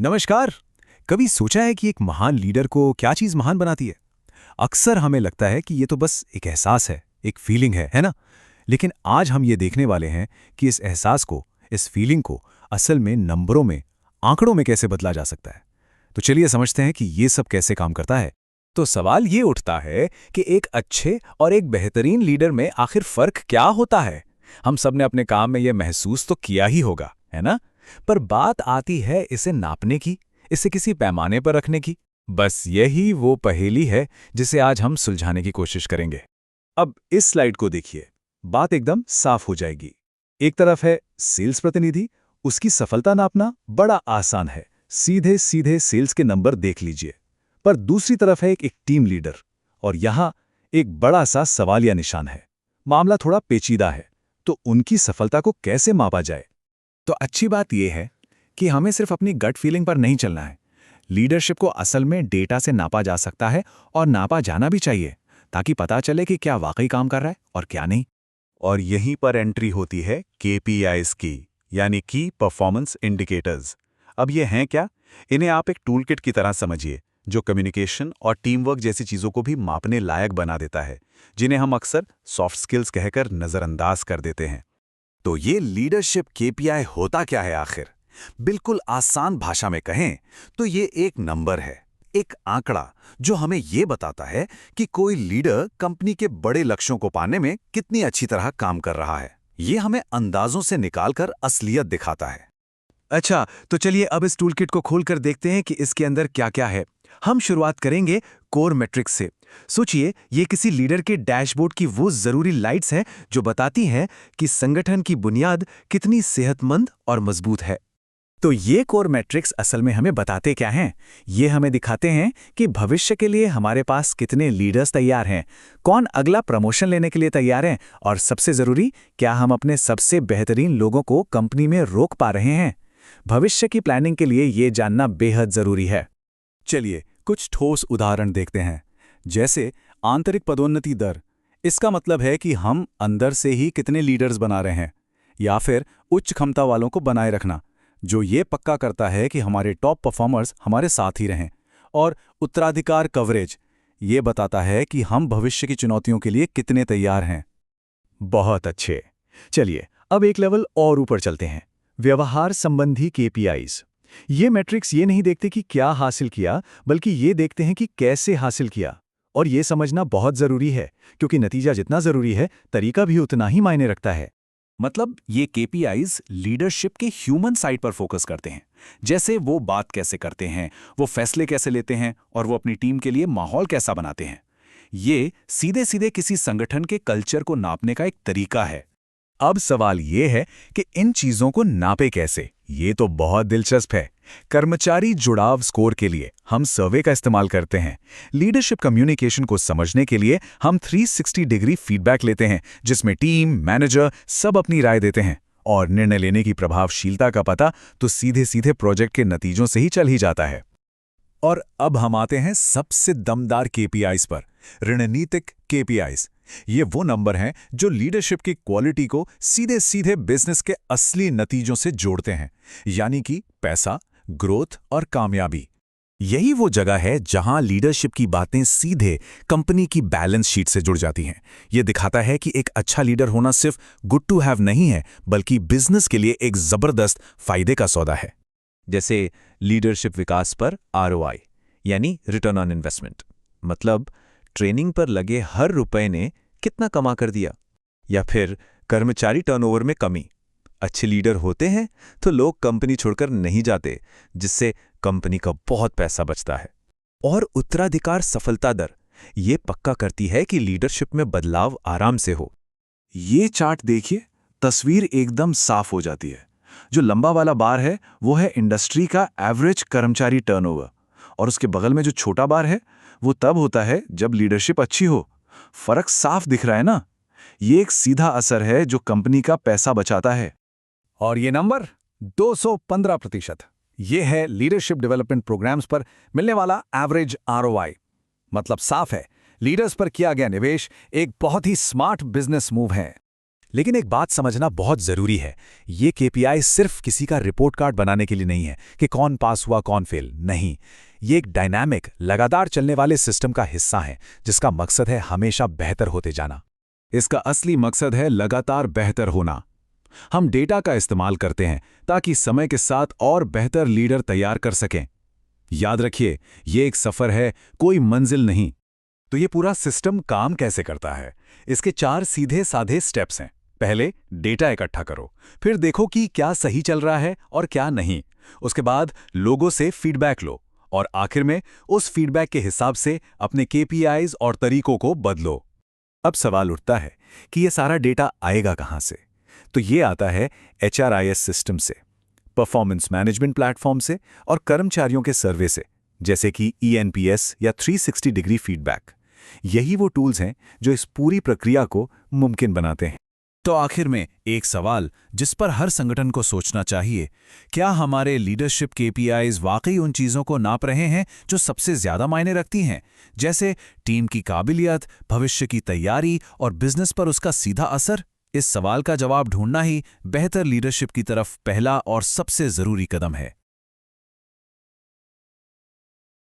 नमस्कार। कभी सोचा है कि एक महान लीडर को क्या चीज महान बनाती है? अक्सर हमें लगता है कि ये तो बस एक एहसास है, एक फीलिंग है ना? लेकिन आज हम ये देखने वाले हैं कि इस एहसास को, इस फीलिंग को असल में नंबरों में, आंकड़ों में कैसे बदला जा सकता है। तो चलिए समझते हैं कि ये सब कैसे काम करता है। तो सवाल ये उठता है कि एक अच्छे और एक बेहतरीन लीडर में आखिर फर्क क्या होता है? हम सब ने अपने काम में ये महसूस तो किया ही होगा, है ना? पर बात आती है इसे नापने की, इसे किसी पैमाने पर रखने की। बस यही वो पहेली है जिसे आज हम सुलझाने की कोशिश करेंगे। अब इस स्लाइड को देखिए, बात एकदम साफ हो जाएगी। एक तरफ है सेल्स प्रतिनिधि, उसकी सफलता नापना बड़ा आसान है, सीधे सीधे सेल्स के नंबर देख लीजिए। पर दूसरी तरफ है एक टीम लीडर, और यहां एक बड़ा सा सवालिया निशान है। मामला थोड़ा पेचीदा है, तो उनकी सफलता को कैसे मापा जाए? तो अच्छी बात यह है कि हमें सिर्फ अपनी गट फीलिंग पर नहीं चलना है। लीडरशिप को असल में डेटा से नापा जा सकता है, और नापा जाना भी चाहिए, ताकि पता चले कि क्या वाकई काम कर रहा है और क्या नहीं। और यहीं पर एंट्री होती है केपीआईज की, यानी की परफॉर्मेंस इंडिकेटर्स। अब ये हैं क्या? इन्हें आप एक टूलकिट की तरह समझिए, जो कम्युनिकेशन और टीम वर्क जैसी चीजों को भी मापने लायक बना देता है, जिन्हें हम अक्सर सॉफ्ट स्किल्स कहकर नजरअंदाज कर देते हैं। तो ये लीडरशिप केपीआई होता क्या है आखिर? बिल्कुल आसान भाषा में कहें तो ये एक नंबर है, एक आंकड़ा, जो हमें ये बताता है कि कोई लीडर कंपनी के बड़े लक्ष्यों को पाने में कितनी अच्छी तरह काम कर रहा है। ये हमें अंदाजों से निकालकर असलियत दिखाता है। अच्छा, तो चलिए अब इस टूलकिट को खोलकर देखते हैं कि इसके अंदर क्या-क्या है। हम शुरुआत करेंगे कोर मैट्रिक्स से। सोचिए, ये किसी लीडर के डैशबोर्ड की वो जरूरी लाइट्स हैं जो बताती हैं कि संगठन की बुनियाद कितनी सेहतमंद और मजबूत है। तो ये कोर मैट्रिक्स असल में हमें बताते क्या हैं? ये हमें दिखाते हैं कि भविष्य के लिए हमारे पास कितने लीडर्स तैयार हैं, कौन अगला प्रमोशन लेने के लिए तैयार हैं, और सबसे जरूरी, क्या हम अपने सबसे बेहतरीन लोगों को कंपनी में रोक पा रहे हैं। भविष्य की प्लानिंग के लिए ये जानना बेहद जरूरी है। चलिए कुछ ठोस उदाहरण देखते हैं। जैसे आंतरिक पदोन्नति दर, इसका मतलब है कि हम अंदर से ही कितने लीडर्स बना रहे हैं। या फिर उच्च क्षमता वालों को बनाए रखना, जो ये पक्का करता है कि हमारे टॉप परफॉर्मर्स हमारे साथ ही रहें। और उत्तराधिकार कवरेज, ये बताता है कि हम भविष्य की चुनौतियों के लिए कितने तैयार हैं। बहुत अच्छे। चलिए अब एक लेवल और ऊपर चलते हैं, व्यवहार संबंधी केपीआईज। ये मैट्रिक्स ये नहीं देखते कि क्या हासिल किया, बल्कि ये देखते हैं कि कैसे हासिल किया। और ये समझना बहुत जरूरी है, क्योंकि नतीजा जितना जरूरी है, तरीका भी उतना ही मायने रखता है। मतलब ये केपीआईज लीडरशिप के ह्यूमन साइड पर फोकस करते हैं। जैसे वो बात कैसे करते हैं, वो फैसले कैसे लेते हैं, और वो अपनी टीम के लिए माहौल कैसा बनाते हैं। ये सीधे सीधे किसी संगठन के कल्चर को नापने का एक तरीका है। अब सवाल ये है कि इन चीजों को नापे कैसे? ये तो बहुत दिलचस्प है। कर्मचारी जुड़ाव स्कोर के लिए हम सर्वे का इस्तेमाल करते हैं। लीडरशिप कम्युनिकेशन को समझने के लिए हम 360 डिग्री फीडबैक लेते हैं, जिसमें टीम, मैनेजर सब अपनी राय देते हैं। और निर्णय लेने की प्रभावशीलता का पता तो सीधे सीधे प्रोजेक्ट के नतीजों से ही चल ही जाता है। और अब हम आते हैं सबसे दमदार केपीआईज पर, रणनीतिक केपीआईज। ये वो नंबर हैं जो लीडरशिप की क्वालिटी को सीधे सीधे बिजनेस के असली नतीजों से जोड़ते हैं, यानी कि पैसा, ग्रोथ और कामयाबी। यही वो जगह है जहां लीडरशिप की बातें सीधे कंपनी की बैलेंस शीट से जुड़ जाती हैं। ये दिखाता है कि एक अच्छा लीडर होना सिर्फ गुड टू हैव नहीं है, बल्कि बिजनेस के लिए एक जबरदस्त फायदे का सौदा है। जैसे लीडरशिप विकास पर आरओआई, यानी रिटर्न ऑन इन्वेस्टमेंट, मतलब ट्रेनिंग पर लगे हर रुपए ने कितना कमा कर दिया। या फिर कर्मचारी टर्नओवर में कमी। अच्छे लीडर होते हैं तो लोग कंपनी छोड़कर नहीं जाते, जिससे कंपनी का बहुत पैसा बचता है। और उत्तराधिकार सफलता दर ये पक्का करती है कि लीडरशिप में बदलाव आराम से हो। ये चार्ट देखिए, तस्वीर एकदम साफ हो जाती है। जो लंबा वाला बार है वो है इंडस्ट्री का एवरेज कर्मचारी टर्नओवर, और उसके बगल में जो छोटा बार है वो तब होता है जब लीडरशिप अच्छी हो। फर्क साफ दिख रहा है ना? ये एक सीधा असर है जो कंपनी का पैसा बचाता है। और ये नंबर 215%, ये है लीडरशिप डेवलपमेंट प्रोग्राम्स पर मिलने वाला एवरेज आरओआई। मतलब साफ है, लीडर्स पर किया गया निवेश एक बहुत ही स्मार्ट बिजनेस मूव है। लेकिन एक बात समझना बहुत जरूरी है, ये केपीआई सिर्फ किसी का रिपोर्ट कार्ड बनाने के लिए नहीं है कि कौन पास हुआ कौन फेल, नहीं। ये एक डायनामिक, लगातार चलने वाले सिस्टम का हिस्सा है जिसका मकसद है हमेशा बेहतर होते जाना। इसका असली मकसद है लगातार बेहतर होना। हम डेटा का इस्तेमाल करते हैं ताकि समय के साथ और बेहतर लीडर तैयार कर सकें। याद रखिए, ये एक सफर है, कोई मंजिल नहीं। तो ये पूरा सिस्टम काम कैसे करता है? इसके 4 सीधे साधे स्टेप्स हैं। पहले डेटा इकट्ठा करो, फिर देखो कि क्या सही चल रहा है और क्या नहीं। उसके बाद लोगों से फीडबैक लो और आखिर में उस फीडबैक के हिसाब से अपने केपीआईज और तरीकों को बदलो। अब सवाल उठता है कि ये सारा डेटा आएगा कहां से? तो ये आता है HRIS सिस्टम से, परफॉर्मेंस मैनेजमेंट प्लेटफॉर्म से और कर्मचारियों के सर्वे से, जैसे कि ENPS या 360 डिग्री फीडबैक। यही वो टूल्स हैं जो इस पूरी प्रक्रिया को मुमकिन बनाते हैं। तो आखिर में एक सवाल जिस पर हर संगठन को सोचना चाहिए, क्या हमारे लीडरशिप केपीआईज वाकई उन चीज़ों को नाप रहे हैं जो सबसे ज़्यादा मायने रखती हैं, जैसे टीम की काबिलियत, भविष्य की तैयारी और बिजनेस पर उसका सीधा असर? इस सवाल का जवाब ढूंढना ही बेहतर लीडरशिप की तरफ पहला और सबसे ज़रूरी कदम है।